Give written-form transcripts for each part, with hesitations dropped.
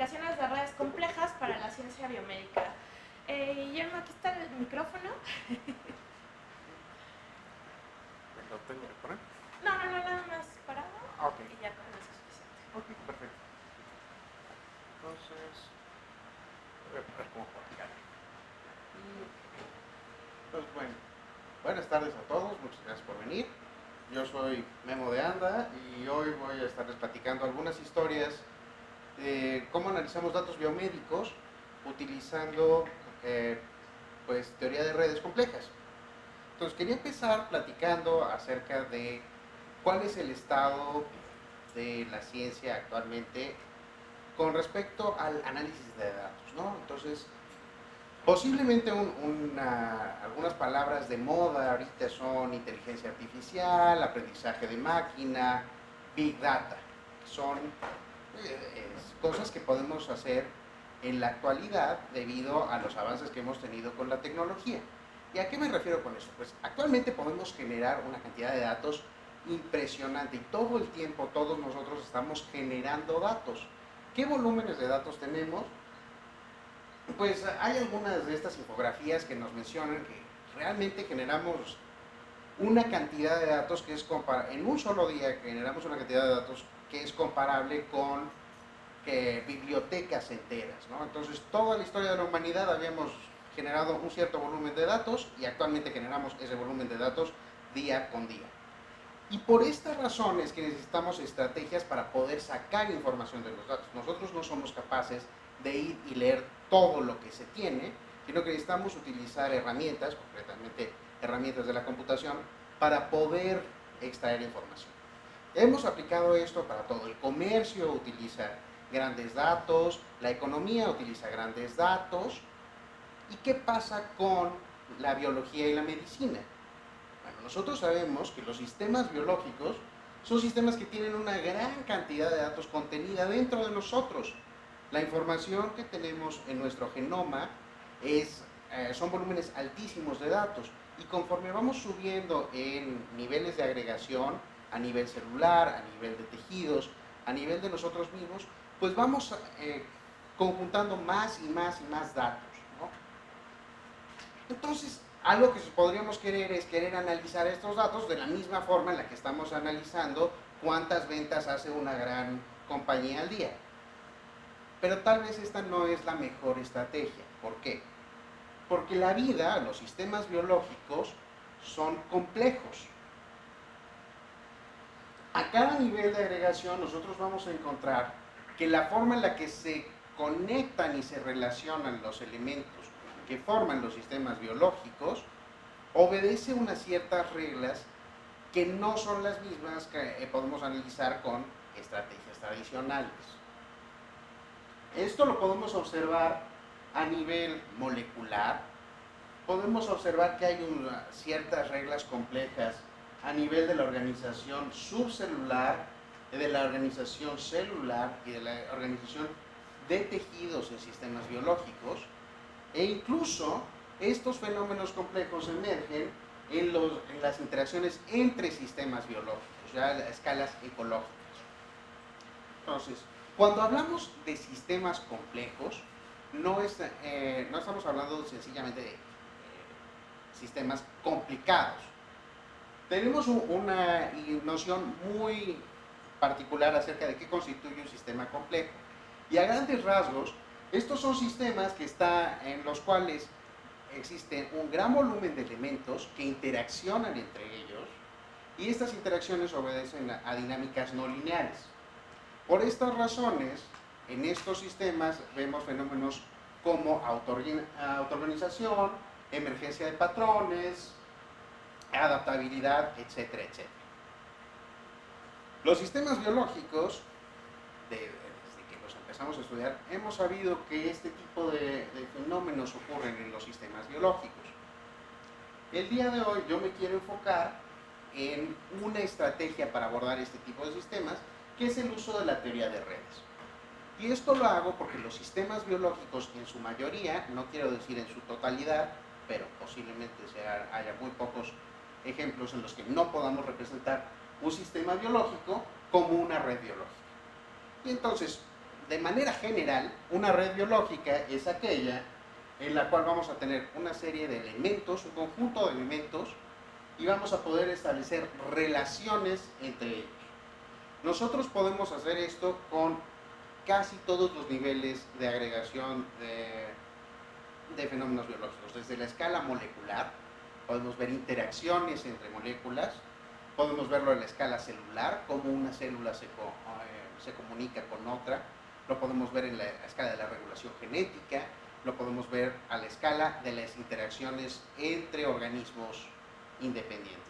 aplicaciones de redes complejas para la ciencia biomédica. Guillermo, aquí está el micrófono. ¿Lo tengo que poner? No, nada más parado. Ok. Y ya con eso es suficiente. Ok, perfecto. Entonces, voy a poner como por acá. Pues bueno, buenas tardes a todos, muchas gracias por venir. Yo soy Memo de Anda y hoy voy a estarles platicando algunas historias de cómo analizamos datos biomédicos utilizando pues teoría de redes complejas. Entonces quería empezar platicando acerca de cuál es el estado de la ciencia actualmente con respecto al análisis de datos, ¿no? Entonces, posiblemente algunas palabras de moda ahorita son inteligencia artificial, aprendizaje de máquina, big data. Son cosas que podemos hacer en la actualidad debido a los avances que hemos tenido con la tecnología. ¿Y a qué me refiero con eso? Pues actualmente podemos generar una cantidad de datos impresionante y todo el tiempo todos nosotros estamos generando datos. ¿Qué volúmenes de datos tenemos? Pues hay algunas de estas infografías que nos mencionan que realmente generamos una cantidad de datos que es comparable, en un solo día generamos una cantidad de datos que es comparable con bibliotecas enteras, ¿no? Entonces, toda la historia de la humanidad habíamos generado un cierto volumen de datos y actualmente generamos ese volumen de datos día con día. Y por estas razones que necesitamos estrategias para poder sacar información de los datos. Nosotros no somos capaces de ir y leer todo lo que se tiene, sino que necesitamos utilizar herramientas, concretamente herramientas de la computación, para poder extraer información. Hemos aplicado esto para todo. El comercio utiliza grandes datos, la economía utiliza grandes datos. ¿Y qué pasa con la biología y la medicina? Bueno, nosotros sabemos que los sistemas biológicos son sistemas que tienen una gran cantidad de datos contenida dentro de nosotros. La información que tenemos en nuestro genoma son volúmenes altísimos de datos y conforme vamos subiendo en niveles de agregación, a nivel celular, a nivel de tejidos, a nivel de nosotros mismos, pues vamos conjuntando más y más y más datos, ¿no? Entonces, algo que podríamos querer es querer analizar estos datos de la misma forma en la que estamos analizando cuántas ventas hace una gran compañía al día. Pero tal vez esta no es la mejor estrategia. ¿Por qué? Porque la vida, los sistemas biológicos, son complejos. A cada nivel de agregación nosotros vamos a encontrar que la forma en la que se conectan y se relacionan los elementos que forman los sistemas biológicos obedece unas ciertas reglas que no son las mismas que podemos analizar con estrategias tradicionales. Esto lo podemos observar a nivel molecular. Podemos observar que hay ciertas reglas complejas a nivel de la organización subcelular, de la organización celular y de la organización de tejidos en sistemas biológicos. E incluso estos fenómenos complejos emergen en las interacciones entre sistemas biológicos, ya a escalas ecológicas. Entonces, cuando hablamos de sistemas complejos, no estamos hablando sencillamente de sistemas complicados. Tenemos una noción muy particular acerca de qué constituye un sistema complejo. Y a grandes rasgos, estos son sistemas en los cuales existe un gran volumen de elementos que interaccionan entre ellos y estas interacciones obedecen a dinámicas no lineales. Por estas razones, en estos sistemas vemos fenómenos como autoorganización, emergencia de patrones, adaptabilidad, etcétera, etcétera. Los sistemas biológicos, desde que los empezamos a estudiar, hemos sabido que este tipo de fenómenos ocurren en los sistemas biológicos. El día de hoy yo me quiero enfocar en una estrategia para abordar este tipo de sistemas, que es el uso de la teoría de redes. Y esto lo hago porque los sistemas biológicos, en su mayoría, no quiero decir en su totalidad, pero posiblemente haya muy pocos ejemplos en los que no podamos representar un sistema biológico como una red biológica. Y entonces, de manera general, una red biológica es aquella en la cual vamos a tener una serie de elementos, un conjunto de elementos, y vamos a poder establecer relaciones entre ellos. Nosotros podemos hacer esto con casi todos los niveles de agregación de fenómenos biológicos. Desde la escala molecular, podemos ver interacciones entre moléculas, podemos verlo en la escala celular, cómo una célula se comunica con otra, lo podemos ver en la escala de la regulación genética, lo podemos ver a la escala de las interacciones entre organismos independientes.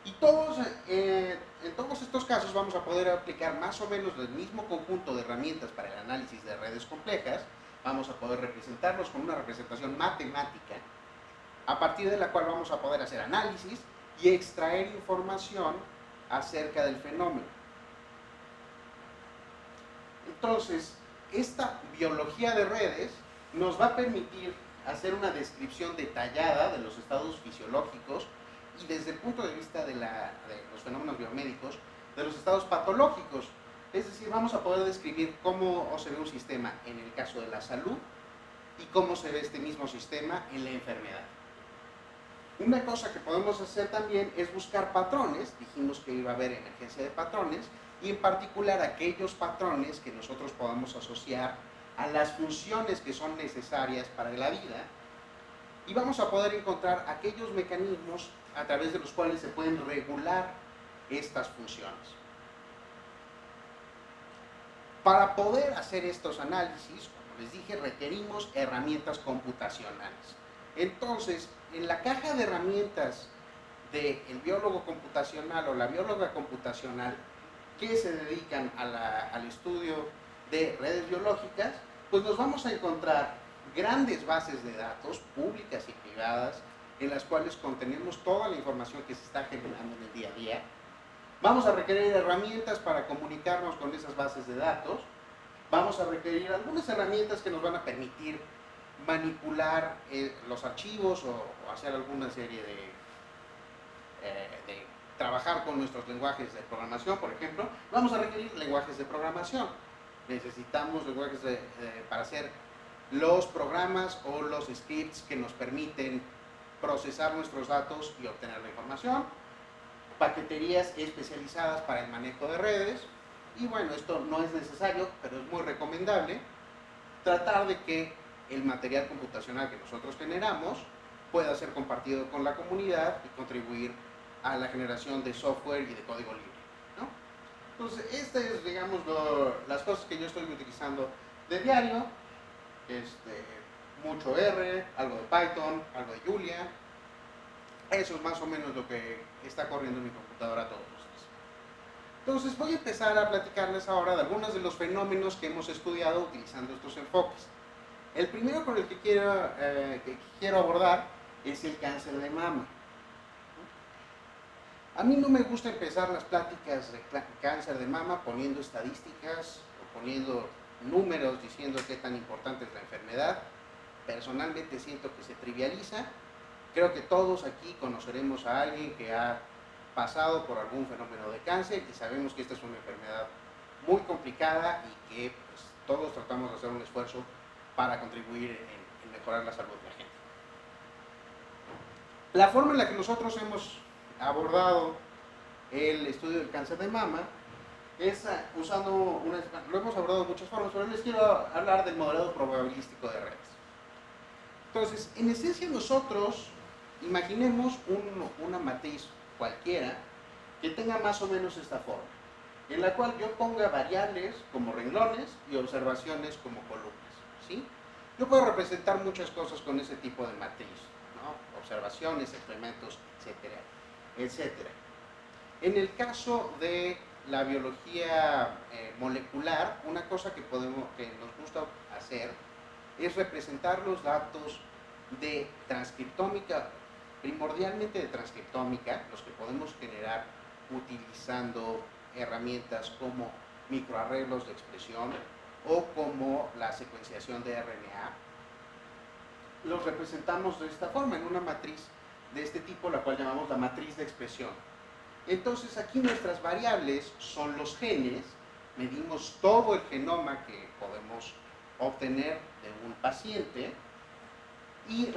Y en todos estos casos vamos a poder aplicar más o menos el mismo conjunto de herramientas para el análisis de redes complejas. Vamos a poder representarlos con una representación matemática, a partir de la cual vamos a poder hacer análisis y extraer información acerca del fenómeno. Entonces, esta biología de redes nos va a permitir hacer una descripción detallada de los estados fisiológicos y desde el punto de vista de los fenómenos biomédicos, de los estados patológicos. Es decir, vamos a poder describir cómo se ve un sistema en el caso de la salud y cómo se ve este mismo sistema en la enfermedad. Una cosa que podemos hacer también es buscar patrones. Dijimos que iba a haber emergencia de patrones, y en particular aquellos patrones que nosotros podamos asociar a las funciones que son necesarias para la vida, y vamos a poder encontrar aquellos mecanismos a través de los cuales se pueden regular estas funciones. Para poder hacer estos análisis, como les dije, requerimos herramientas computacionales. Entonces, en la caja de herramientas del biólogo computacional o la bióloga computacional que se dedican al estudio de redes biológicas, pues nos vamos a encontrar grandes bases de datos, públicas y privadas, en las cuales contenemos toda la información que se está generando en el día a día. Vamos a requerir herramientas para comunicarnos con esas bases de datos. Vamos a requerir algunas herramientas que nos van a permitir manipular los archivos o hacer alguna serie de trabajar con nuestros lenguajes de programación, por ejemplo. Vamos a requerir lenguajes de programación. Necesitamos lenguajes para hacer los programas o los scripts que nos permiten procesar nuestros datos y obtener la información. Paqueterías especializadas para el manejo de redes. Y bueno, esto no es necesario, pero es muy recomendable tratar de que el material computacional que nosotros generamos pueda ser compartido con la comunidad y contribuir a la generación de software y de código libre, ¿no? Entonces, estas es, digamos, las cosas que yo estoy utilizando de diario. Mucho R, algo de Python, algo de Julia. Eso es más o menos lo que está corriendo en mi computadora todos los días. Entonces voy a empezar a platicarles ahora de algunos de los fenómenos que hemos estudiado utilizando estos enfoques. El primero con el que quiero abordar es el cáncer de mama. A mí no me gusta empezar las pláticas de cáncer de mama poniendo estadísticas o poniendo números diciendo qué tan importante es la enfermedad. Personalmente siento que se trivializa. Creo que todos aquí conoceremos a alguien que ha pasado por algún fenómeno de cáncer y sabemos que esta es una enfermedad muy complicada y que pues, todos tratamos de hacer un esfuerzo para contribuir en mejorar la salud de la gente. La forma en la que nosotros hemos abordado el estudio del cáncer de mama es usando lo hemos abordado de muchas formas, pero les quiero hablar del modelado probabilístico de redes. Entonces, en esencia nosotros imaginemos una matriz cualquiera que tenga más o menos esta forma, en la cual yo ponga variables como renglones y observaciones como columnas, ¿sí? Yo puedo representar muchas cosas con ese tipo de matriz, ¿no? Observaciones, experimentos, etcétera, etcétera. En el caso de la biología molecular, una cosa que nos gusta hacer es representar los datos de transcriptómica, primordialmente de transcriptómica, los que podemos generar utilizando herramientas como microarreglos de expresión o como la secuenciación de RNA. Los representamos de esta forma, en una matriz de este tipo, la cual llamamos la matriz de expresión. Entonces aquí nuestras variables son los genes, medimos todo el genoma que podemos obtener de un paciente y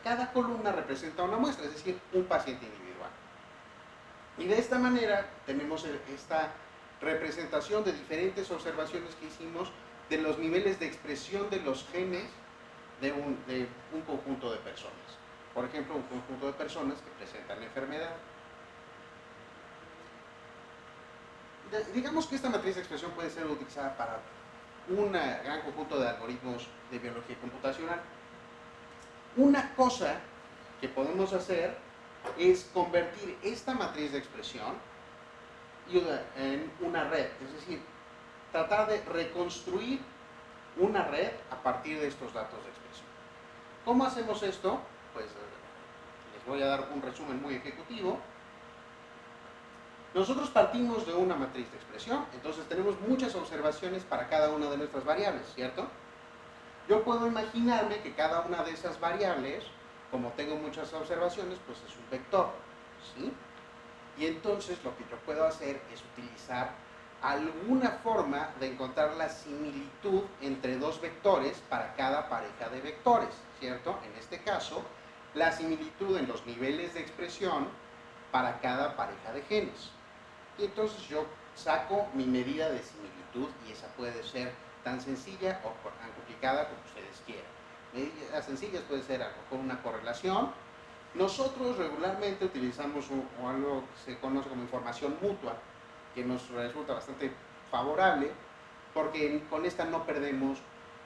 cada columna representa una muestra, es decir, un paciente individual. Y de esta manera tenemos esta representación de diferentes observaciones que hicimos de los niveles de expresión de los genes de un conjunto de personas. Por ejemplo, un conjunto de personas que presentan la enfermedad. Digamos que esta matriz de expresión puede ser utilizada para un gran conjunto de algoritmos de biología computacional. Una cosa que podemos hacer es convertir esta matriz de expresión en una red, es decir, tratar de reconstruir una red a partir de estos datos de expresión. ¿Cómo hacemos esto? Pues les voy a dar un resumen muy ejecutivo. Nosotros partimos de una matriz de expresión, entonces tenemos muchas observaciones para cada una de nuestras variables, ¿cierto? Yo puedo imaginarme que cada una de esas variables, como tengo muchas observaciones, pues es un vector, ¿sí? Y entonces lo que yo puedo hacer es utilizar alguna forma de encontrar la similitud entre dos vectores para cada pareja de vectores, ¿cierto? En este caso, la similitud en los niveles de expresión para cada pareja de genes. Y entonces yo saco mi medida de similitud y esa puede ser tan sencilla o tan complicada como ustedes quieran. Medidas sencillas puede ser a lo mejor una correlación. Nosotros regularmente utilizamos algo que se conoce como información mutua, que nos resulta bastante favorable, porque con esta no perdemos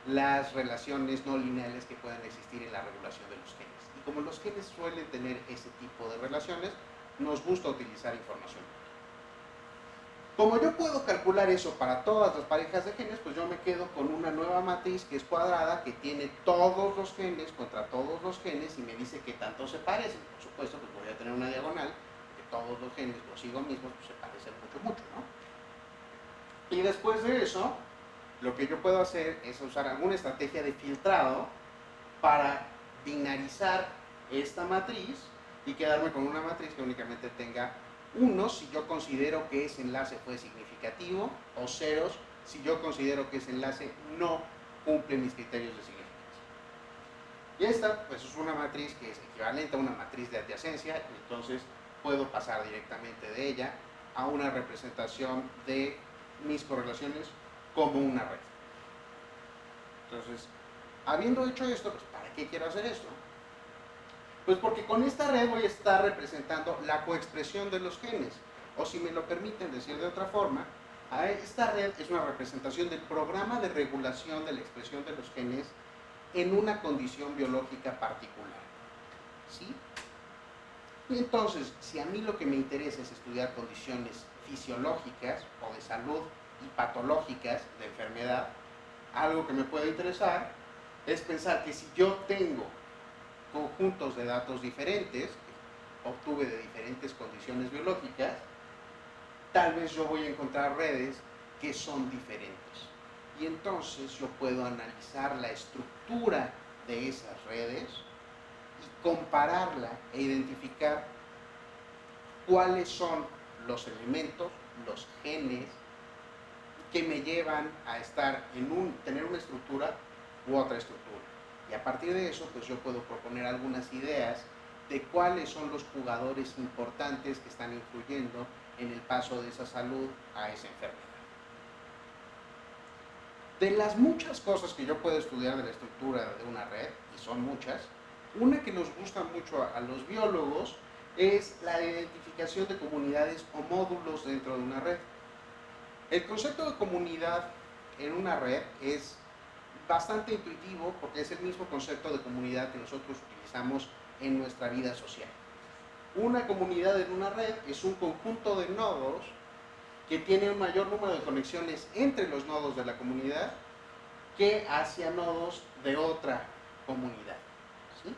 las relaciones no lineales que pueden existir en la regulación de los genes. Y como los genes suelen tener ese tipo de relaciones, nos gusta utilizar información mutua. Como yo puedo calcular eso para todas las parejas de genes, pues yo me quedo con una nueva matriz que es cuadrada, que tiene todos los genes contra todos los genes y me dice que tanto se parecen. Por supuesto, pues voy a tener una diagonal, que todos los genes consigo mismos pues se parecen mucho, ¿no? Y después de eso, lo que yo puedo hacer es usar alguna estrategia de filtrado para binarizar esta matriz y quedarme con una matriz que únicamente tenga unos si yo considero que ese enlace fue significativo, o ceros si yo considero que ese enlace no cumple mis criterios de significancia. Y esta pues es una matriz que es equivalente a una matriz de adyacencia, y entonces puedo pasar directamente de ella a una representación de mis correlaciones como una red. Entonces, habiendo hecho esto, pues ¿para qué quiero hacer esto? Pues porque con esta red voy a estar representando la coexpresión de los genes, o si me lo permiten decir de otra forma, esta red es una representación del programa de regulación de la expresión de los genes en una condición biológica particular, ¿sí? Y entonces, si a mí lo que me interesa es estudiar condiciones fisiológicas o de salud y patológicas de enfermedad, algo que me puede interesar es pensar que si yo tengo conjuntos de datos diferentes, que obtuve de diferentes condiciones biológicas, tal vez yo voy a encontrar redes que son diferentes. Y entonces yo puedo analizar la estructura de esas redes y compararla e identificar cuáles son los elementos, los genes que me llevan a tener una estructura u otra estructura. Y a partir de eso, pues yo puedo proponer algunas ideas de cuáles son los jugadores importantes que están influyendo en el paso de esa salud a esa enfermedad. De las muchas cosas que yo puedo estudiar de la estructura de una red, y son muchas, una que nos gusta mucho a los biólogos es la identificación de comunidades o módulos dentro de una red. El concepto de comunidad en una red es bastante intuitivo porque es el mismo concepto de comunidad que nosotros utilizamos en nuestra vida social. Una comunidad en una red es un conjunto de nodos que tiene un mayor número de conexiones entre los nodos de la comunidad que hacia nodos de otra comunidad, ¿sí?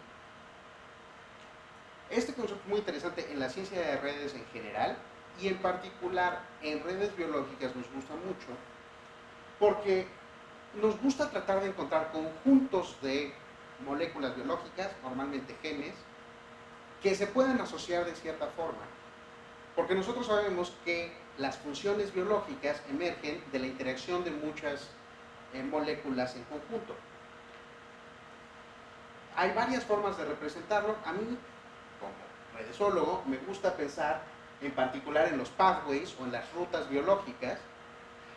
Este concepto es muy interesante en la ciencia de redes en general y en particular en redes biológicas nos gusta mucho porque nos gusta tratar de encontrar conjuntos de moléculas biológicas, normalmente genes, que se puedan asociar de cierta forma. Porque nosotros sabemos que las funciones biológicas emergen de la interacción de muchas moléculas en conjunto. Hay varias formas de representarlo. A mí, como redesólogo, me gusta pensar en particular en los pathways o en las rutas biológicas,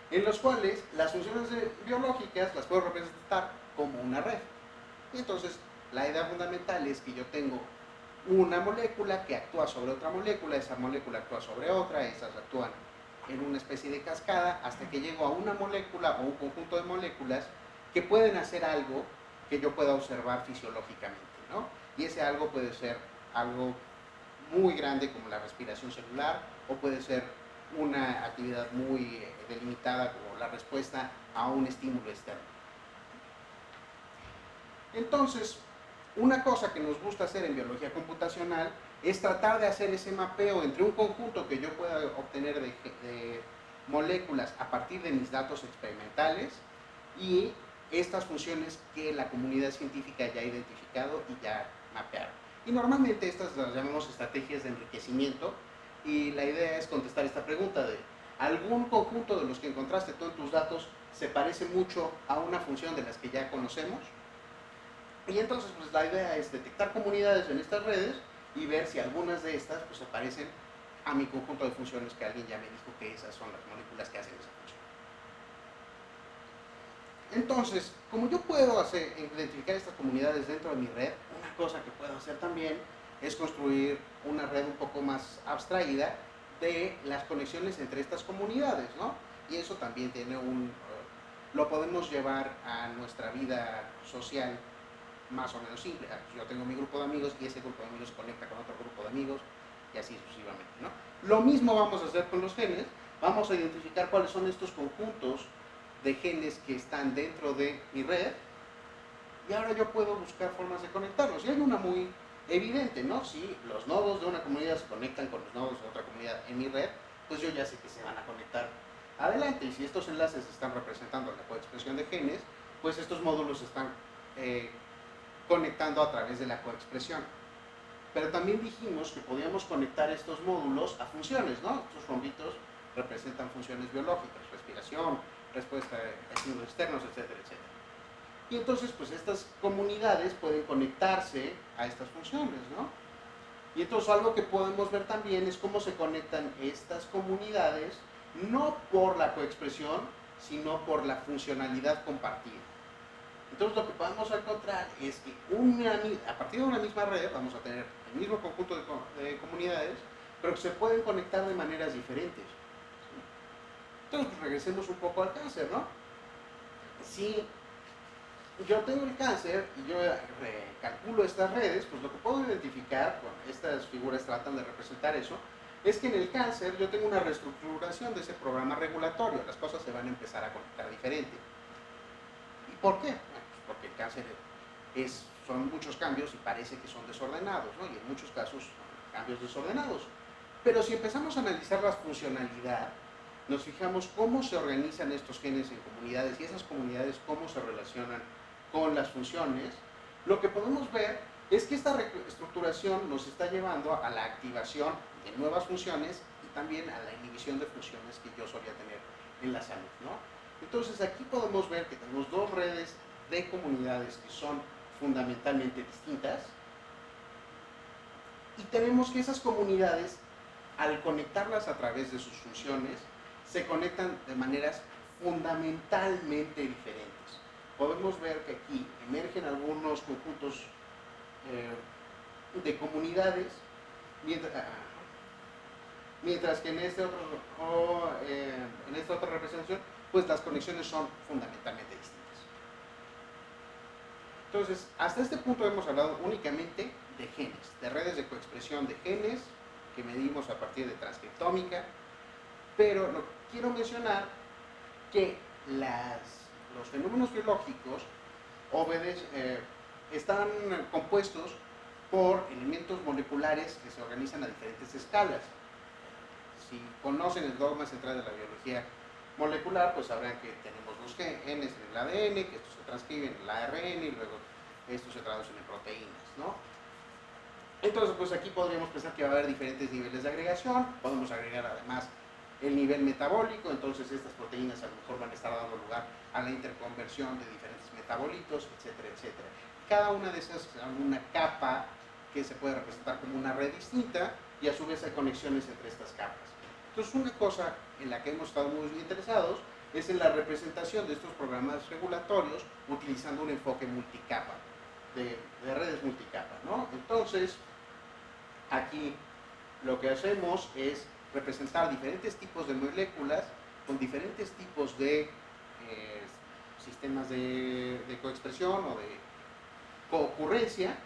en los cuales las funciones biológicas las puedo representar como una red. Y entonces, la idea fundamental es que yo tengo una molécula que actúa sobre otra molécula, esa molécula actúa sobre otra, esas actúan en una especie de cascada, hasta que llego a una molécula o un conjunto de moléculas que pueden hacer algo que yo pueda observar fisiológicamente, ¿no? Y ese algo puede ser algo muy grande como la respiración celular, o puede ser una actividad muy delimitada como la respuesta a un estímulo externo. Entonces, una cosa que nos gusta hacer en biología computacional es tratar de hacer ese mapeo entre un conjunto que yo pueda obtener de moléculas a partir de mis datos experimentales y estas funciones que la comunidad científica ya ha identificado y ya mapearon. Y normalmente estas las llamamos estrategias de enriquecimiento, y la idea es contestar esta pregunta de ¿algún conjunto de los que encontraste tú en tus datos se parece mucho a una función de las que ya conocemos? Y entonces pues la idea es detectar comunidades en estas redes y ver si algunas de estas pues se parecen a mi conjunto de funciones que alguien ya me dijo que esas son las moléculas que hacen esa función. Entonces, como yo puedo identificar estas comunidades dentro de mi red, una cosa que puedo hacer también es construir una red un poco más abstraída de las conexiones entre estas comunidades, ¿no? Y eso también tiene lo podemos llevar a nuestra vida social más o menos simple. Yo tengo mi grupo de amigos y ese grupo de amigos se conecta con otro grupo de amigos y así sucesivamente, ¿no? Lo mismo vamos a hacer con los genes. Vamos a identificar cuáles son estos conjuntos de genes que están dentro de mi red, y ahora yo puedo buscar formas de conectarlos. Y hay una muy evidente, ¿no? Si los nodos de una comunidad se conectan con los nodos de otra comunidad en mi red, pues yo ya sé que se van a conectar adelante. Y si estos enlaces están representando la coexpresión de genes, pues estos módulos se están conectando a través de la coexpresión. Pero también dijimos que podíamos conectar estos módulos a funciones, ¿no? Estos rombitos representan funciones biológicas, respiración, respuesta a estímulos externos, etcétera, etcétera. Y entonces, pues estas comunidades pueden conectarse a estas funciones, ¿no? Y entonces algo que podemos ver también es cómo se conectan estas comunidades, no por la coexpresión, sino por la funcionalidad compartida. Entonces lo que podemos encontrar es que a partir de una misma red vamos a tener el mismo conjunto de comunidades, pero que se pueden conectar de maneras diferentes. Entonces, pues regresemos un poco al cáncer, ¿no? Si yo tengo el cáncer y yo calculo estas redes, pues lo que puedo identificar, bueno, estas figuras tratan de representar eso, es que en el cáncer yo tengo una reestructuración de ese programa regulatorio, las cosas se van a empezar a conectar diferente. ¿Y por qué? Bueno, pues porque el cáncer son muchos cambios y parece que son desordenados, ¿no? Y en muchos casos son cambios desordenados. Pero si empezamos a analizar la funcionalidad, nos fijamos cómo se organizan estos genes en comunidades y esas comunidades cómo se relacionan con las funciones, lo que podemos ver es que esta reestructuración nos está llevando a la activación de nuevas funciones y también a la inhibición de funciones que yo solía tener en la salud, ¿no? Entonces aquí podemos ver que tenemos dos redes de comunidades que son fundamentalmente distintas, y tenemos que esas comunidades, al conectarlas a través de sus funciones, se conectan de maneras fundamentalmente diferentes. Podemos ver que aquí emergen algunos conjuntos de comunidades, mientras que en esta otra representación, pues las conexiones son fundamentalmente distintas. Entonces, hasta este punto hemos hablado únicamente de genes, de redes de coexpresión de genes que medimos a partir de transcriptómica, pero quiero mencionar que los fenómenos biológicos están compuestos por elementos moleculares que se organizan a diferentes escalas. Si conocen el dogma central de la biología molecular, pues sabrán que tenemos los genes en el ADN, que estos se transcriben en el ARN y luego estos se traducen en proteínas, ¿no? Entonces, pues aquí podríamos pensar que va a haber diferentes niveles de agregación. Podemos agregar además el nivel metabólico, entonces estas proteínas a lo mejor van a estar dando lugar a la interconversión de diferentes metabolitos, etcétera, etcétera. Cada una de esas es una capa que se puede representar como una red distinta y a su vez hay conexiones entre estas capas. Entonces una cosa en la que hemos estado muy interesados es en la representación de estos programas regulatorios utilizando un enfoque multicapa, de redes multicapa, ¿no? Entonces, aquí lo que hacemos es representar diferentes tipos de moléculas con diferentes tipos de sistemas de coexpresión o de coocurrencia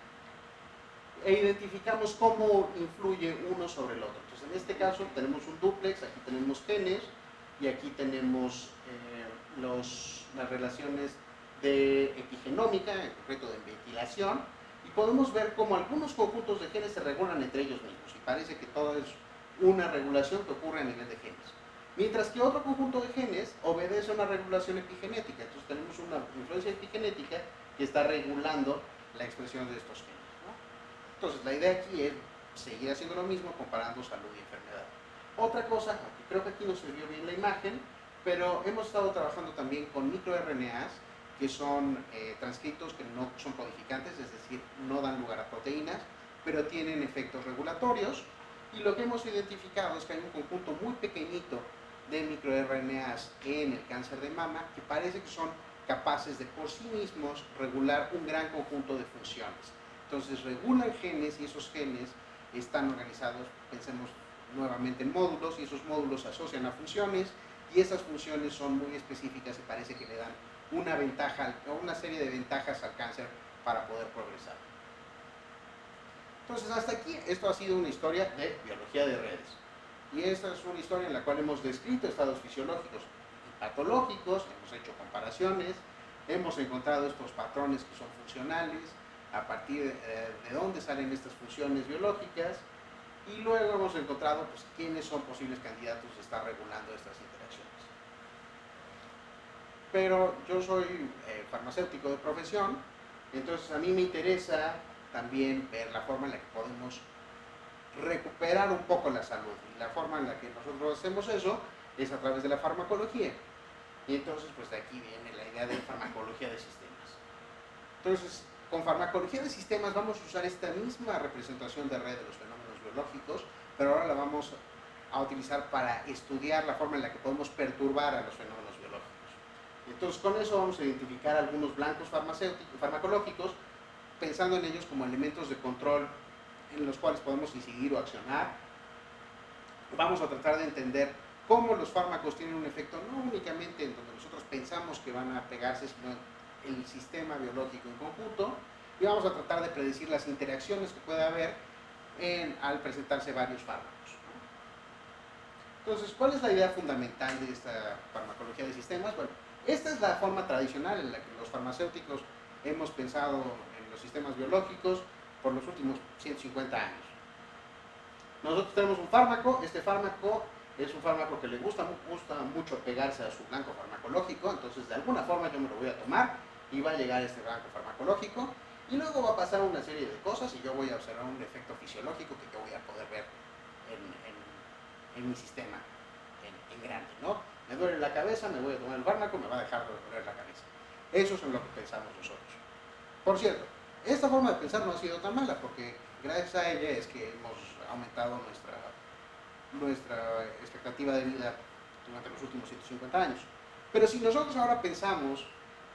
e identificamos cómo influye uno sobre el otro. Entonces, en este caso tenemos un dúplex, aquí tenemos genes y aquí tenemos las relaciones de epigenómica, en concreto de ventilación, y podemos ver cómo algunos conjuntos de genes se regulan entre ellos mismos y parece que todo es una regulación que ocurre a nivel de genes. Mientras que otro conjunto de genes obedece a una regulación epigenética, entonces tenemos una influencia epigenética que está regulando la expresión de estos genes, ¿no? Entonces la idea aquí es seguir haciendo lo mismo comparando salud y enfermedad. Otra cosa, aunque creo que aquí no se vio bien la imagen, pero hemos estado trabajando también con microRNAs, que son transcriptos que no son codificantes, es decir, no dan lugar a proteínas, pero tienen efectos regulatorios. Y lo que hemos identificado es que hay un conjunto muy pequeñito de microRNAs en el cáncer de mama que parece que son capaces de por sí mismos regular un gran conjunto de funciones. Entonces regulan genes y esos genes están organizados, pensemos nuevamente en módulos, y esos módulos se asocian a funciones y esas funciones son muy específicas y parece que le dan una ventaja o una serie de ventajas al cáncer para poder progresar. Entonces hasta aquí esto ha sido una historia de biología de redes y esta es una historia en la cual hemos descrito estados fisiológicos y patológicos, hemos hecho comparaciones, hemos encontrado estos patrones que son funcionales, a partir de dónde salen estas funciones biológicas y luego hemos encontrado pues, quiénes son posibles candidatos a estar regulando estas interacciones. Pero yo soy farmacéutico de profesión, entonces a mí me interesa también ver la forma en la que podemos recuperar un poco la salud. Y la forma en la que nosotros hacemos eso es a través de la farmacología. Y entonces pues de aquí viene la idea de farmacología de sistemas. Entonces, con farmacología de sistemas vamos a usar esta misma representación de red de los fenómenos biológicos, pero ahora la vamos a utilizar para estudiar la forma en la que podemos perturbar a los fenómenos biológicos. Entonces, con eso vamos a identificar algunos blancos farmacológicos, pensando en ellos como elementos de control en los cuales podemos incidir o accionar. Vamos a tratar de entender cómo los fármacos tienen un efecto no únicamente en donde nosotros pensamos que van a pegarse, sino en el sistema biológico en conjunto, y vamos a tratar de predecir las interacciones que puede haber al presentarse varios fármacos. Entonces, ¿cuál es la idea fundamental de esta farmacología de sistemas? Bueno, esta es la forma tradicional en la que los farmacéuticos hemos pensado en los sistemas biológicos por los últimos 150 años. Nosotros tenemos un fármaco, este fármaco es un fármaco que le gusta mucho pegarse a su blanco farmacológico, entonces de alguna forma yo me lo voy a tomar y va a llegar este blanco farmacológico y luego va a pasar una serie de cosas y yo voy a observar un efecto fisiológico que yo voy a poder ver en mi sistema en grande, ¿no? Me duele la cabeza, me voy a tomar el fármaco, me va a dejar de doler la cabeza. Eso es en lo que pensamos nosotros. Por cierto, esta forma de pensar no ha sido tan mala porque gracias a ella es que hemos aumentado nuestra expectativa de vida durante los últimos 150 años. Pero si nosotros ahora pensamos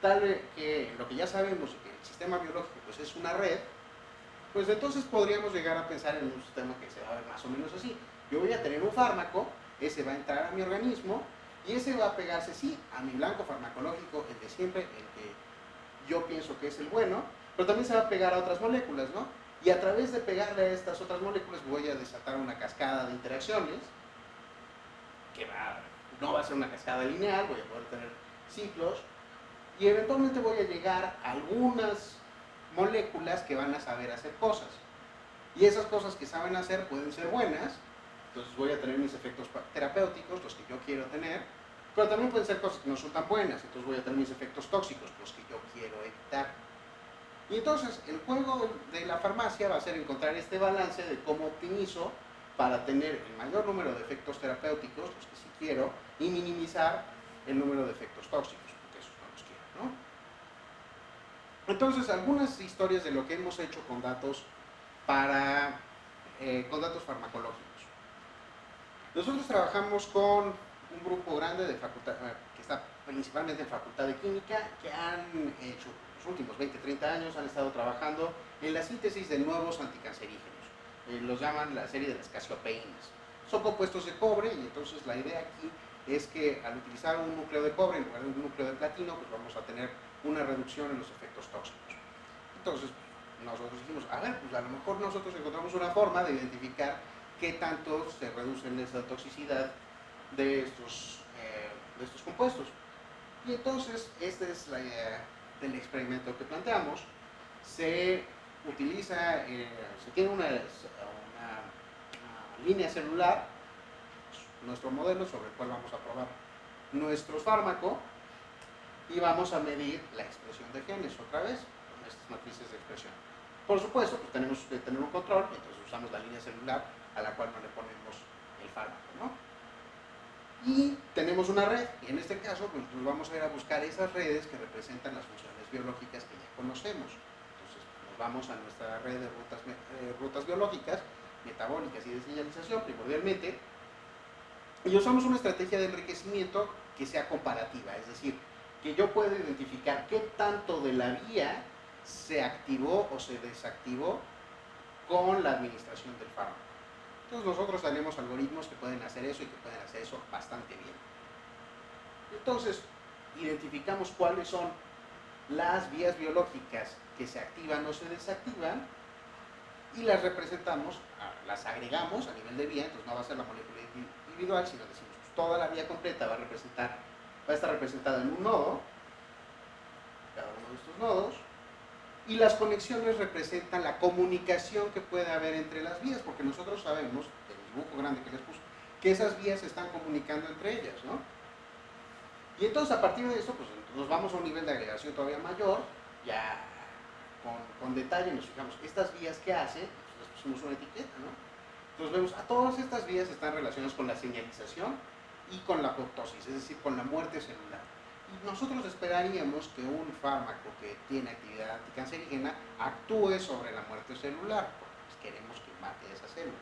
tal vez que lo que ya sabemos y que el sistema biológico pues es una red, pues entonces podríamos llegar a pensar en un sistema que se va a ver más o menos así. Yo voy a tener un fármaco, ese va a entrar a mi organismo y ese va a pegarse sí a mi blanco farmacológico, el de siempre, el que yo pienso que es el bueno, pero también se va a pegar a otras moléculas, ¿no? Y a través de pegarle a estas otras moléculas voy a desatar una cascada de interacciones que no va a ser una cascada lineal, voy a poder tener ciclos y eventualmente voy a llegar a algunas moléculas que van a saber hacer cosas. Y esas cosas que saben hacer pueden ser buenas, entonces voy a tener mis efectos terapéuticos, los que yo quiero tener, pero también pueden ser cosas que no son tan buenas, entonces voy a tener mis efectos tóxicos, los que yo quiero evitar. Y entonces el juego de la farmacia va a ser encontrar este balance de cómo optimizo para tener el mayor número de efectos terapéuticos, los que sí quiero, y minimizar el número de efectos tóxicos, porque esos no los quiero, ¿no? Entonces, algunas historias de lo que hemos hecho con datos con datos farmacológicos. Nosotros trabajamos con un grupo grande de facultad, que está principalmente en Facultad de Química, que han hecho los últimos 20, 30 años, han estado trabajando en la síntesis de nuevos anticancerígenos. Los llaman la serie de las casiopeínas. Son compuestos de cobre y entonces la idea aquí es que al utilizar un núcleo de cobre en lugar de un núcleo de platino, pues vamos a tener una reducción en los efectos tóxicos. Entonces, nosotros dijimos, a ver, pues a lo mejor nosotros encontramos una forma de identificar qué tanto se reduce esa toxicidad de estos compuestos. Y entonces, esta es la idea del experimento que planteamos. Se utiliza, se tiene una línea celular, nuestro modelo sobre el cual vamos a probar nuestro fármaco, y vamos a medir la expresión de genes otra vez con estas matrices de expresión. Por supuesto, pues tenemos que tener un control, entonces usamos la línea celular a la cual no le ponemos el fármaco, ¿no? Y tenemos una red, y en este caso pues nos vamos a ir a buscar esas redes que representan las funciones biológicas que ya conocemos. Entonces nos vamos a nuestra red de rutas biológicas, metabólicas y de señalización primordialmente, y usamos una estrategia de enriquecimiento que sea comparativa, es decir, que yo pueda identificar qué tanto de la vía se activó o se desactivó con la administración del fármaco. Entonces nosotros tenemos algoritmos que pueden hacer eso y que pueden hacer eso bastante bien. Entonces identificamos cuáles son las vías biológicas que se activan o se desactivan y las representamos, las agregamos a nivel de vía, entonces no va a ser la molécula individual, sino decimos pues, toda la vía completa va a estar representada en un nodo, cada uno de estos nodos, y las conexiones representan la comunicación que puede haber entre las vías, porque nosotros sabemos, del dibujo grande que les puse, que esas vías se están comunicando entre ellas, ¿no? Y entonces a partir de eso, pues nos vamos a un nivel de agregación todavía mayor, ya con detalle nos fijamos, estas vías que hacen, pues les pusimos una etiqueta, ¿no? Entonces vemos, a todas estas vías están relacionadas con la señalización y con la apoptosis, es decir, con la muerte celular. Y nosotros esperaríamos que un fármaco que tiene actividad anticancerígena actúe sobre la muerte celular, porque pues queremos que mate esas células.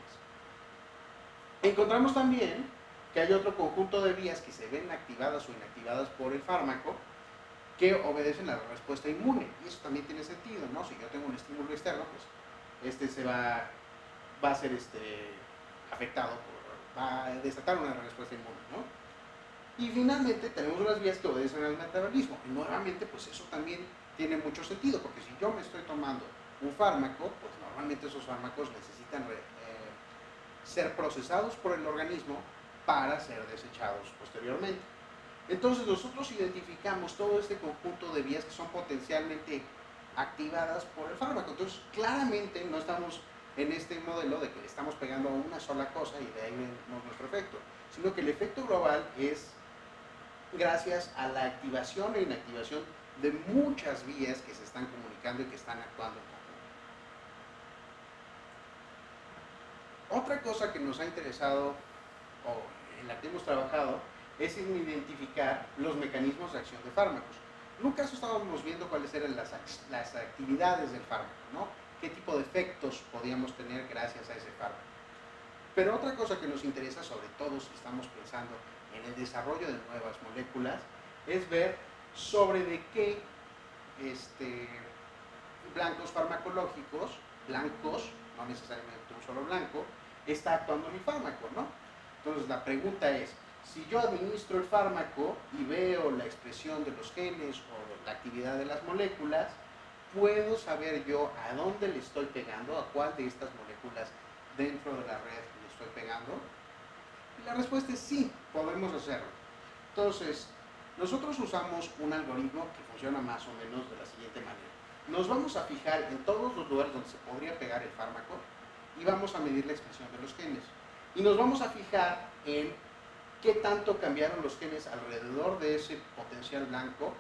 Encontramos también que hay otro conjunto de vías que se ven activadas o inactivadas por el fármaco que obedecen a la respuesta inmune. Y eso también tiene sentido, ¿no? Si yo tengo un estímulo externo, pues se va a ser afectado, va a desatar una respuesta inmune, ¿no? Y finalmente tenemos unas vías que obedecen al metabolismo. Y nuevamente, pues eso también tiene mucho sentido, porque si yo me estoy tomando un fármaco, pues normalmente esos fármacos necesitan ser procesados por el organismo para ser desechados posteriormente. Entonces nosotros identificamos todo este conjunto de vías que son potencialmente activadas por el fármaco. Entonces claramente no estamos en este modelo de que le estamos pegando a una sola cosa y de ahí vemos nuestro efecto, sino que el efecto global es gracias a la activación e inactivación de muchas vías que se están comunicando y que están actuando en conjunto. Otra cosa que nos ha interesado o en la que hemos trabajado es en identificar los mecanismos de acción de fármacos. En un caso estábamos viendo cuáles eran las actividades del fármaco, ¿no? Qué tipo de efectos podíamos tener gracias a ese fármaco. Pero otra cosa que nos interesa, sobre todo si estamos pensando en el desarrollo de nuevas moléculas, es ver sobre de qué blancos farmacológicos, blancos, no necesariamente un solo blanco, está actuando mi fármaco, ¿no? Entonces la pregunta es, si yo administro el fármaco y veo la expresión de los genes o la actividad de las moléculas, ¿puedo saber yo a dónde le estoy pegando, a cuál de estas moléculas dentro de la red le estoy pegando? Y la respuesta es sí, podemos hacerlo. Entonces, nosotros usamos un algoritmo que funciona más o menos de la siguiente manera. Nos vamos a fijar en todos los lugares donde se podría pegar el fármaco y vamos a medir la expresión de los genes. Y nos vamos a fijar en qué tanto cambiaron los genes alrededor de ese potencial blanco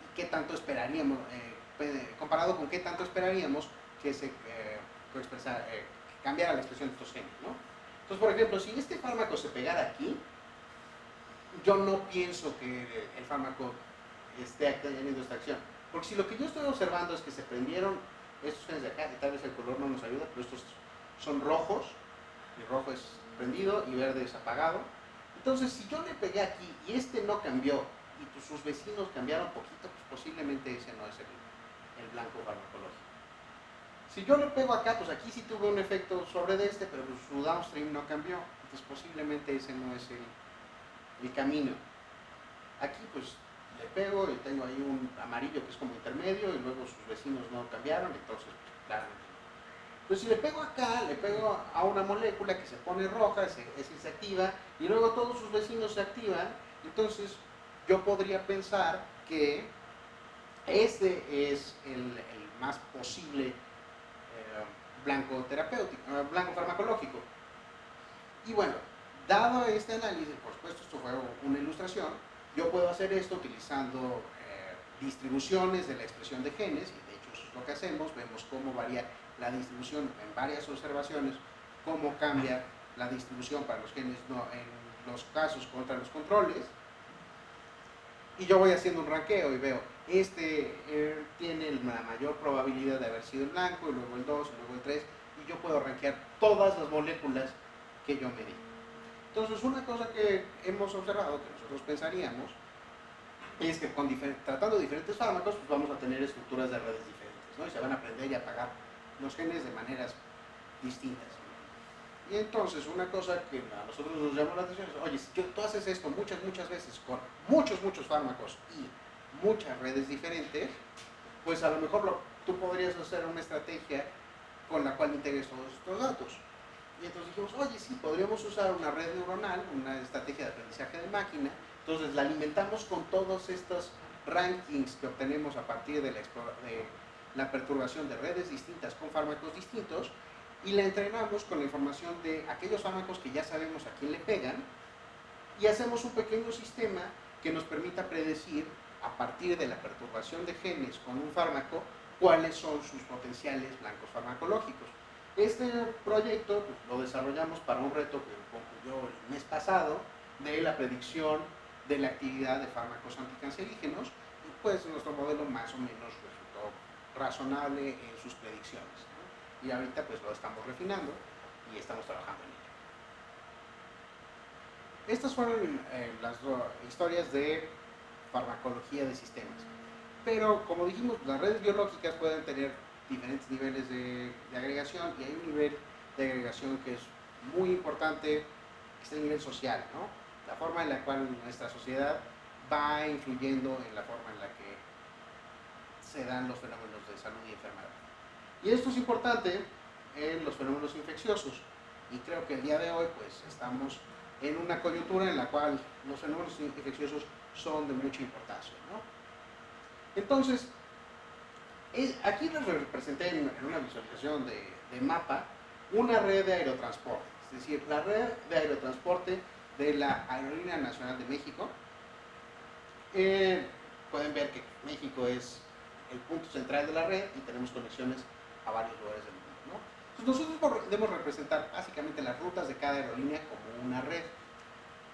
y qué tanto esperaríamos, comparado con qué tanto esperaríamos que se cambiara la expresión de estos genes, ¿no? Entonces, por ejemplo, si este fármaco se pegara aquí, yo no pienso que el fármaco esté teniendo esta acción. Porque si lo que yo estoy observando es que se prendieron estos genes de acá, y tal vez el color no nos ayuda, pero estos son rojos, y rojo es prendido y verde es apagado. Entonces, si yo le pegué aquí y este no cambió, y pues sus vecinos cambiaron poquito, pues posiblemente ese no es el blanco farmacológico. Si yo le pego acá, pues aquí sí tuve un efecto sobre de este, pero pues su downstream no cambió, entonces posiblemente ese no es el camino. Aquí pues le pego y tengo ahí un amarillo que es como intermedio y luego sus vecinos no cambiaron, entonces pues, claramente no. Entonces si le pego acá, le pego a una molécula que se pone roja, se activa y luego todos sus vecinos se activan, entonces yo podría pensar que este es el más posible blanco terapéutico, blanco farmacológico. Y bueno, dado este análisis, por supuesto esto fue una ilustración, yo puedo hacer esto utilizando distribuciones de la expresión de genes, y de hecho eso es lo que hacemos, vemos cómo varía la distribución en varias observaciones, cómo cambia la distribución para los genes en los casos contra los controles, y yo voy haciendo un ranqueo y veo, este tiene la mayor probabilidad de haber sido el blanco, y luego el 2, y luego el 3, y yo puedo ranquear todas las moléculas que yo medí. Entonces, una cosa que hemos observado, que nosotros pensaríamos, es que tratando diferentes fármacos, pues vamos a tener estructuras de redes diferentes, ¿no? Y se van a aprender y apagar los genes de maneras distintas. Y entonces, una cosa que a nosotros nos llamó la atención es, oye, si tú haces esto muchas veces con muchos fármacos y muchas redes diferentes, pues a lo mejor tú podrías hacer una estrategia con la cual integres todos estos datos. Y entonces dijimos, oye, sí, podríamos usar una red neuronal, una estrategia de aprendizaje de máquina, entonces la alimentamos con todos estos rankings que obtenemos a partir de la perturbación de redes distintas con fármacos distintos, y la entrenamos con la información de aquellos fármacos que ya sabemos a quién le pegan, y hacemos un pequeño sistema que nos permita predecir, a partir de la perturbación de genes con un fármaco, cuáles son sus potenciales blancos farmacológicos. Este proyecto pues, lo desarrollamos para un reto que concluyó el mes pasado de la predicción de la actividad de fármacos anticancerígenos, y pues nuestro modelo más o menos resultó razonable en sus predicciones, ¿no? Y ahorita pues lo estamos refinando y estamos trabajando en ello. Estas fueron las historias de farmacología de sistemas. Pero como dijimos, las redes biológicas pueden tener diferentes niveles de agregación, y hay un nivel de agregación que es muy importante, que es el nivel social, ¿no? La forma en la cual nuestra sociedad va influyendo en la forma en la que se dan los fenómenos de salud y enfermedad. Y esto es importante en los fenómenos infecciosos, y creo que el día de hoy pues estamos en una coyuntura en la cual los fenómenos infecciosos son de mucha importancia, ¿no? Entonces, aquí les representé en una visualización de mapa una red de aerotransporte, es decir, la red de aerotransporte de la Aerolínea Nacional de México. Pueden ver que México es el punto central de la red y tenemos conexiones a varios lugares del mundo, ¿no? Entonces nosotros debemos representar básicamente las rutas de cada aerolínea como una red,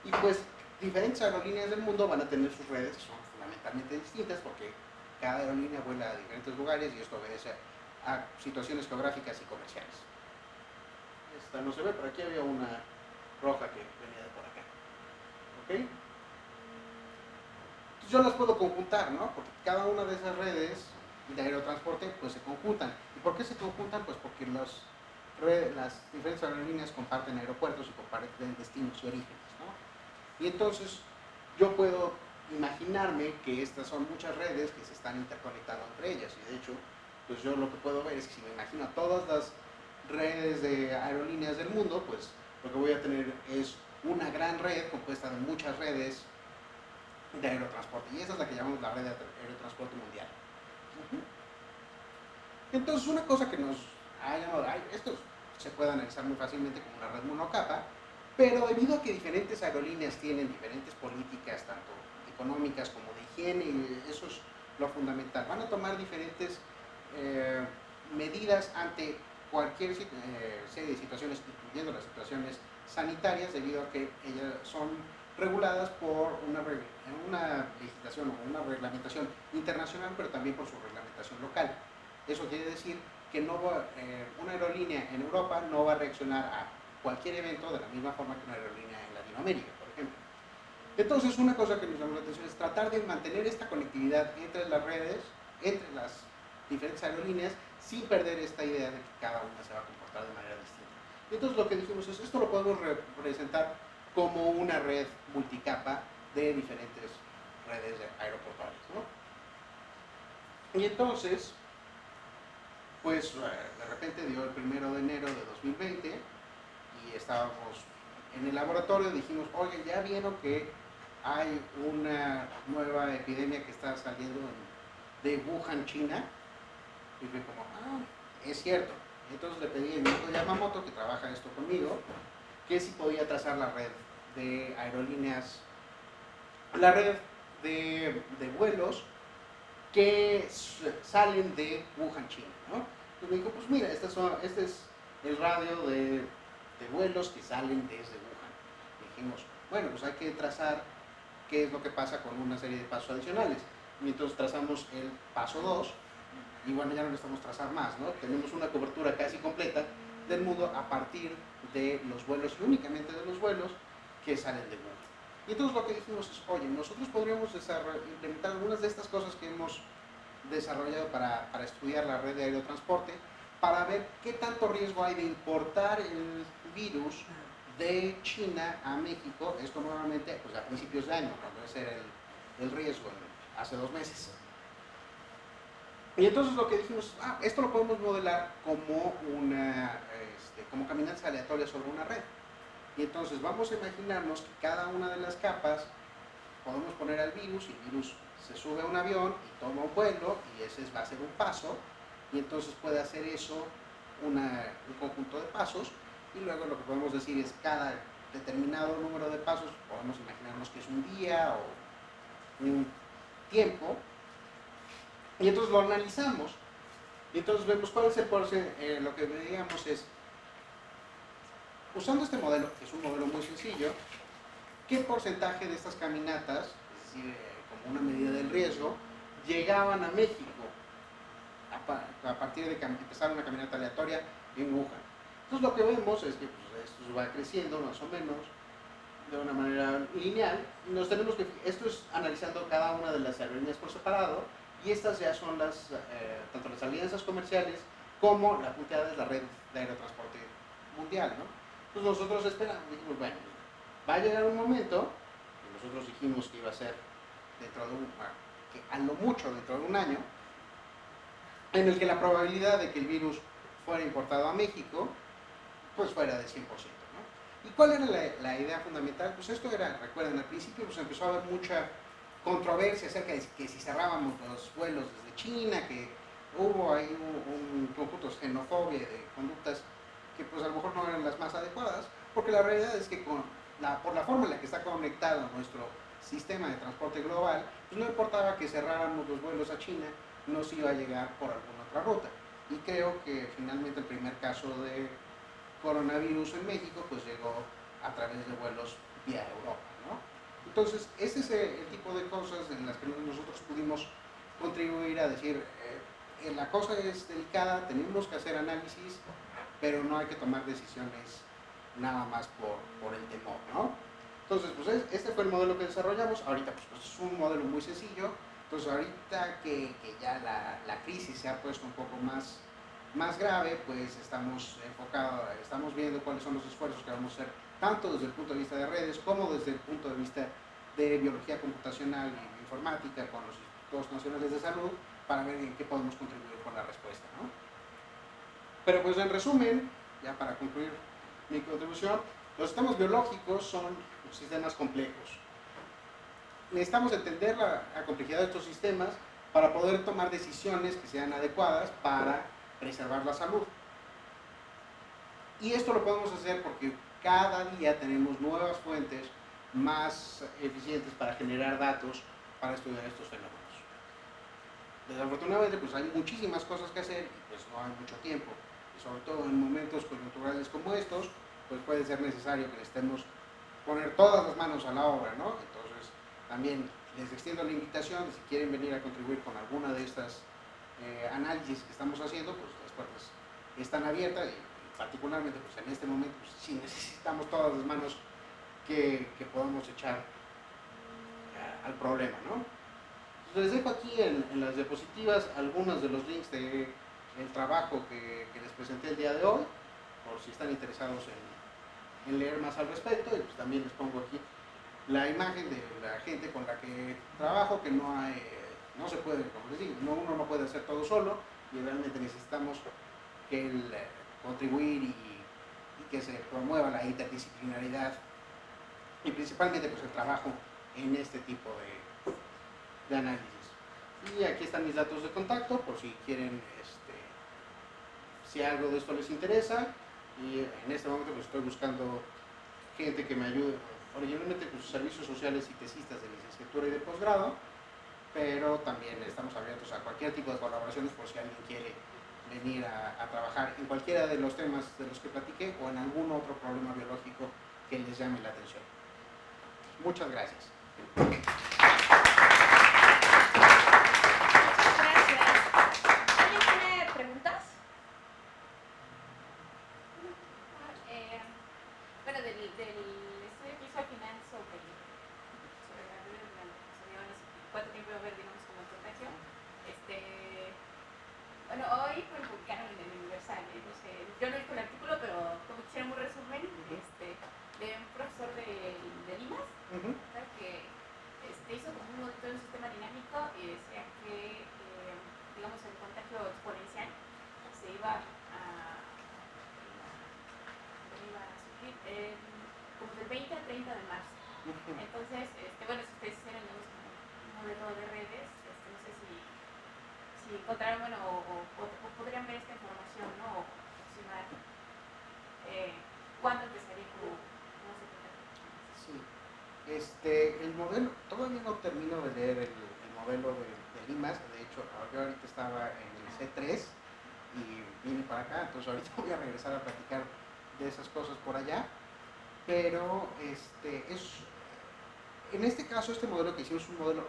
y pues diferentes aerolíneas del mundo van a tener sus redes que son fundamentalmente distintas, porque cada aerolínea vuela a diferentes lugares y esto obedece a situaciones geográficas y comerciales. Esta no se ve, pero aquí había una roja que venía de por acá. ¿Ok? Entonces yo las puedo conjuntar, ¿no? Porque cada una de esas redes de aerotransporte pues se conjuntan. ¿Y por qué se conjuntan? Pues porque las diferentes aerolíneas comparten aeropuertos y comparten destinos y orígenes, ¿no? Y entonces yo puedo imaginarme que estas son muchas redes que se están interconectando entre ellas, y de hecho pues yo lo que puedo ver es que si me imagino todas las redes de aerolíneas del mundo, pues lo que voy a tener es una gran red compuesta de muchas redes de aerotransporte, y esa es la que llamamos la red de aerotransporte mundial. Entonces una cosa que nos ha llamado, esto se puede analizar muy fácilmente como una red monocapa, pero debido a que diferentes aerolíneas tienen diferentes políticas, tanto económicas como de higiene, y eso es lo fundamental, van a tomar diferentes medidas ante cualquier serie de situaciones, incluyendo las situaciones sanitarias, debido a que ellas son reguladas por una legislación o una reglamentación internacional, pero también por su reglamentación local. Eso quiere decir que una aerolínea en Europa no va a reaccionar a cualquier evento de la misma forma que una aerolínea en Latinoamérica, por ejemplo. Entonces, una cosa que nos llamó la atención es tratar de mantener esta conectividad entre las redes, entre las diferentes aerolíneas, sin perder esta idea de que cada una se va a comportar de manera distinta. Entonces, lo que dijimos es, esto lo podemos representar como una red multicapa de diferentes redes aeroportuarias, ¿no? Y entonces, pues de repente dio el 1 de enero de 2020 y estábamos en el laboratorio, dijimos, oye, ya vieron que hay una nueva epidemia que está saliendo de Wuhan, China. Y fue como, es cierto. Entonces le pedí a mi hijo Yamamoto, que trabaja esto conmigo, que si podía trazar la red de aerolíneas, la red de vuelos que salen de Wuhan, China, ¿no? Entonces me dijo, pues mira, este es el radio de vuelos que salen desde Wuhan. Y dijimos, bueno, pues hay que trazar qué es lo que pasa con una serie de pasos adicionales. Y entonces trazamos el paso 2, y bueno, ya no necesitamos trazar más, ¿no? Tenemos una cobertura casi completa del mundo a partir de los vuelos, y únicamente de los vuelos que salen de Wuhan. Y entonces lo que dijimos es, oye, nosotros podríamos implementar algunas de estas cosas que hemos desarrollado para estudiar la red de aerotransporte, para ver qué tanto riesgo hay de importar el virus de China a México, esto nuevamente pues a principios de año, cuando ese era el riesgo, hace 2 meses. Y entonces lo que dijimos, esto lo podemos modelar como como caminatas aleatorias sobre una red. Y entonces vamos a imaginarnos que cada una de las capas podemos poner al virus, y el virus se sube a un avión y toma un vuelo, y ese va a ser un paso, y entonces puede hacer eso un conjunto de pasos, y luego lo que podemos decir es cada determinado número de pasos, podemos imaginarnos que es un día o un tiempo, y entonces lo analizamos, y entonces vemos cuál es el porcentaje. Lo que veíamos es, usando este modelo, que es un modelo muy sencillo, qué porcentaje de estas caminatas, es decir, como una medida del riesgo, llegaban a México a partir de que empezaron una caminata aleatoria en Wuhan. Entonces lo que vemos es que pues, esto va creciendo más o menos de una manera lineal. Esto es analizando cada una de las aerolíneas por separado, y estas ya son tanto las alianzas comerciales como la punteada es la red de aerotransporte mundial, ¿no? Entonces nosotros esperamos, dijimos, bueno, va a llegar un momento, y nosotros dijimos que iba a ser que a lo mucho dentro de un año, en el que la probabilidad de que el virus fuera importado a México, pues fuera de 100%, ¿no? ¿Y cuál era la idea fundamental? Pues esto era, recuerden, al principio pues empezó a haber mucha controversia acerca de que si cerrábamos los vuelos desde China, que hubo ahí un conjunto de xenofobia, de conductas que pues a lo mejor no eran las más adecuadas, porque la realidad es que por la forma en la que está conectado nuestro sistema de transporte global, pues no importaba que cerráramos los vuelos a China, no se iba a llegar por alguna otra ruta. Y creo que finalmente el primer caso de coronavirus en México pues llegó a través de vuelos vía Europa, ¿no? Entonces, ese es el tipo de cosas en las que nosotros pudimos contribuir a decir, la cosa es delicada, tenemos que hacer análisis, pero no hay que tomar decisiones nada más por el temor, ¿no? Entonces, pues este fue el modelo que desarrollamos. Ahorita pues es un modelo muy sencillo. Entonces, ahorita que ya la crisis se ha puesto un poco más grave, pues estamos viendo cuáles son los esfuerzos que vamos a hacer, tanto desde el punto de vista de redes como desde el punto de vista de biología computacional y informática con los institutos nacionales de salud, para ver en qué podemos contribuir con la respuesta, ¿no? Pero pues en resumen, ya para concluir mi contribución, los sistemas biológicos son sistemas complejos. Necesitamos entender la complejidad de estos sistemas para poder tomar decisiones que sean adecuadas para preservar la salud. Y esto lo podemos hacer porque cada día tenemos nuevas fuentes más eficientes para generar datos para estudiar estos fenómenos. Desafortunadamente pues hay muchísimas cosas que hacer y pues no hay mucho tiempo. sobre todo en momentos coyunturales como estos, pues puede ser necesario que le estemos poner todas las manos a la obra, ¿no? Entonces, también les extiendo la invitación de si quieren venir a contribuir con alguna de estas análisis que estamos haciendo, pues las puertas están abiertas y particularmente pues en este momento pues, sí necesitamos todas las manos que podamos echar al problema, ¿no? Les dejo aquí en las diapositivas algunos de los links del trabajo que les presenté el día de hoy, por si están interesados en leer más al respecto, y pues también les pongo aquí la imagen de la gente con la que trabajo, que no se puede, como les digo, uno no puede hacer todo solo, y realmente necesitamos que contribuir y que se promueva la interdisciplinaridad y principalmente pues el trabajo en este tipo de análisis. Y aquí están mis datos de contacto por si quieren, si algo de esto les interesa. Y en este momento pues estoy buscando gente que me ayude, originalmente pues servicios sociales y tesistas de licenciatura y de posgrado, pero también estamos abiertos a cualquier tipo de colaboraciones por si alguien quiere venir a trabajar en cualquiera de los temas de los que platiqué o en algún otro problema biológico que les llame la atención. Muchas gracias. Bueno, del estudio que hizo al final sobre la red de las aviones y cuánto tiempo iba a haber, digamos, como en contagio, bueno, hoy pues, publicaron en el Universal, no sé, yo no he visto el artículo, pero como que hicieron un resumen de un profesor de Limas, que hizo como un modelo de un sistema dinámico y decía que, digamos, el contagio exponencial se iba a como del 20 al 30 de marzo. Entonces, bueno, si ustedes hicieron un modelo de redes, no sé si encontraron, bueno, o podrían ver esta información, ¿no? O aproximar cuándo empezaría como se Sí. El modelo, todavía no termino de leer el modelo de Limas, de hecho, yo ahorita estaba en el C3 y vine para acá, entonces ahorita voy a regresar a platicar de esas cosas por allá, pero en este caso este modelo que hicimos es un modelo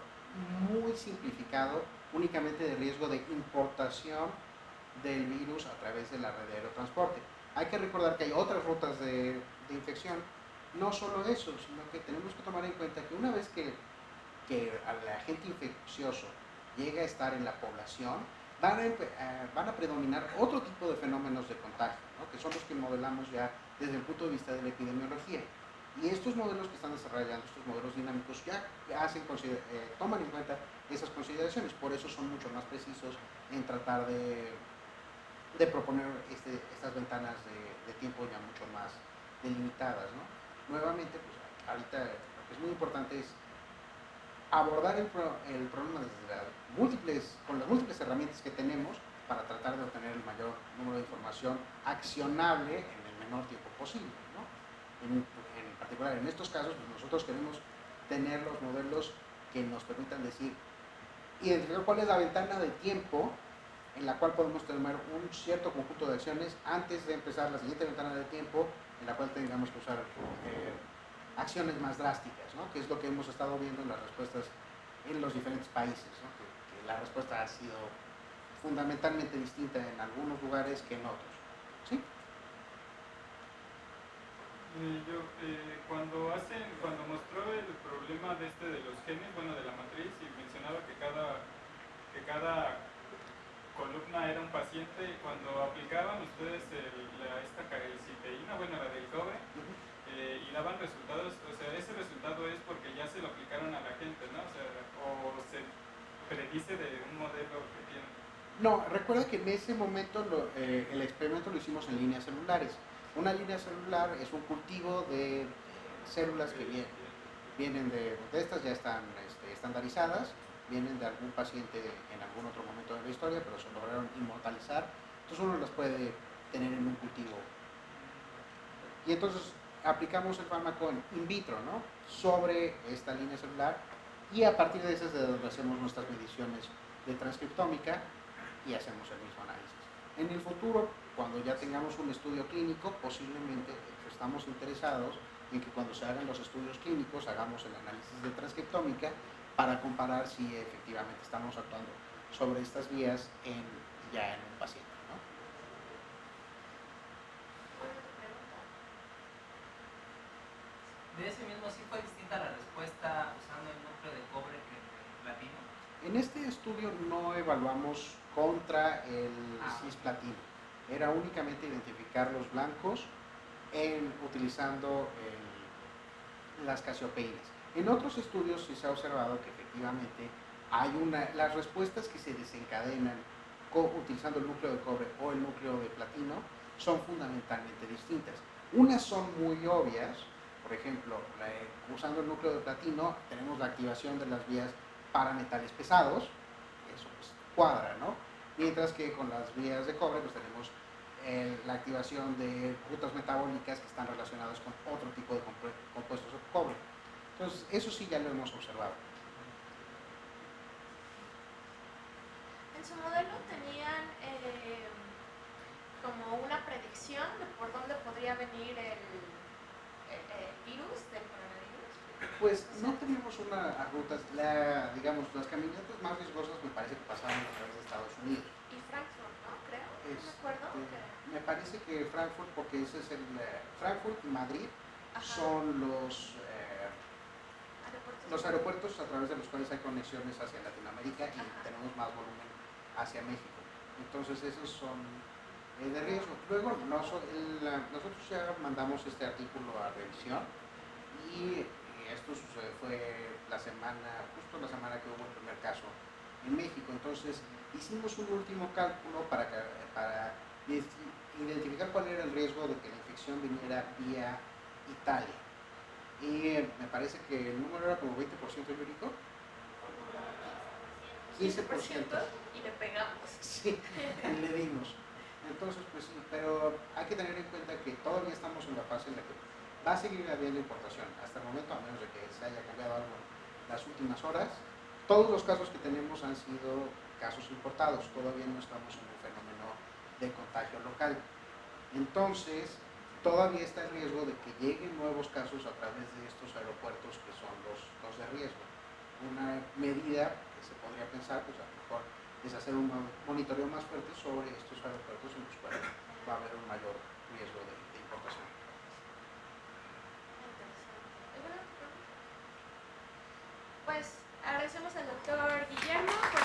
muy simplificado, únicamente de riesgo de importación del virus a través de la red de aerotransporte. Hay que recordar que hay otras rutas de infección, no solo eso, sino que tenemos que tomar en cuenta que una vez que el agente infeccioso llega a estar en la población, van a predominar otro tipo de fenómenos de contagio, ¿no? Que son los que modelamos ya desde el punto de vista de la epidemiología. Y estos modelos que están desarrollando, estos modelos dinámicos, ya toman en cuenta esas consideraciones, por eso son mucho más precisos en tratar de proponer estas ventanas de tiempo ya mucho más delimitadas, ¿no? Nuevamente, pues ahorita lo que es muy importante es abordar el problema con las múltiples herramientas que tenemos para tratar de obtener el mayor número de información accionable en el menor tiempo posible, ¿no? En particular, en estos casos, pues nosotros queremos tener los modelos que nos permitan identificar cuál es la ventana de tiempo en la cual podemos tomar un cierto conjunto de acciones antes de empezar la siguiente ventana de tiempo en la cual tengamos que usar acciones más drásticas, ¿no? Que es lo que hemos estado viendo en las respuestas en los diferentes países, ¿no? que la respuesta ha sido fundamentalmente distinta en algunos lugares que en otros. ¿Sí? Cuando mostró el problema de los genes, bueno, de la matriz, y mencionaba que cada columna era un paciente, cuando aplicaban ustedes esta calciteína, bueno, la del cobre, y daban resultados, o sea, ese resultado es porque ya se lo aplicaron a la gente, ¿no? O sea, o se predice de un modelo que tienen. No, recuerda que en ese momento el experimento lo hicimos en líneas celulares. Una línea celular es un cultivo de células que vienen de estas, ya están estandarizadas, vienen de algún paciente en algún otro momento de la historia, pero se lograron inmortalizar. Entonces uno las puede tener en un cultivo. Y entonces aplicamos el fármaco in vitro, ¿no? Sobre esta línea celular, y a partir de esas es de donde hacemos nuestras mediciones de transcriptómica y hacemos el mismo análisis. En el futuro, cuando ya tengamos un estudio clínico, posiblemente estamos interesados en que cuando se hagan los estudios clínicos hagamos el análisis de transcriptómica para comparar si efectivamente estamos actuando sobre estas vías ya en un paciente, ¿no? De ese mismo sí fue distinta la respuesta usando el núcleo de cobre que el platino. En este estudio no evaluamos contra el cisplatino. Era únicamente identificar los blancos utilizando las casiopeínas. En otros estudios sí se ha observado que efectivamente las respuestas que se desencadenan utilizando el núcleo de cobre o el núcleo de platino son fundamentalmente distintas. Unas son muy obvias, por ejemplo, usando el núcleo de platino tenemos la activación de las vías para metales pesados, eso pues cuadra, ¿no? Mientras que con las vías de cobre pues tenemos la activación de rutas metabólicas que están relacionadas con otro tipo de compuestos de cobre. Entonces, eso sí ya lo hemos observado. En su modelo tenían como una predicción de por dónde podría venir el virus del coronavirus. Pues no tenemos unas rutas, digamos, las caminatas más riesgosas me parece que pasaban a través de Estados Unidos. Y Frankfurt, ¿no? Creo, no me acuerdo. Me parece que Frankfurt, porque ese es Frankfurt y Madrid. Ajá. Son los aeropuertos a través de los cuales hay conexiones hacia Latinoamérica y ajá, tenemos más volumen hacia México. Entonces esos son de riesgo. Luego nosotros ya mandamos este artículo a revisión y esto fue justo la semana que hubo el primer caso en México. Entonces hicimos un último cálculo para identificar cuál era el riesgo de que la infección viniera vía Italia. Y me parece que el número era como 20%, Yuriko. 15%. Y le pegamos. Sí, le dimos. Entonces, pues sí, pero hay que tener en cuenta que todavía estamos en la fase en la que va a seguir habiendo importación. Hasta el momento, a menos de que se haya cambiado algo en las últimas horas, todos los casos que tenemos han sido casos importados. Todavía no estamos en un fenómeno de contagio local. Entonces, todavía está el riesgo de que lleguen nuevos casos a través de estos aeropuertos que son los de riesgo. Una medida que se podría pensar, pues a lo mejor, es hacer un monitoreo más fuerte sobre estos aeropuertos en los cuales va a haber un mayor riesgo de importación. Pues agradecemos al doctor Guillermo por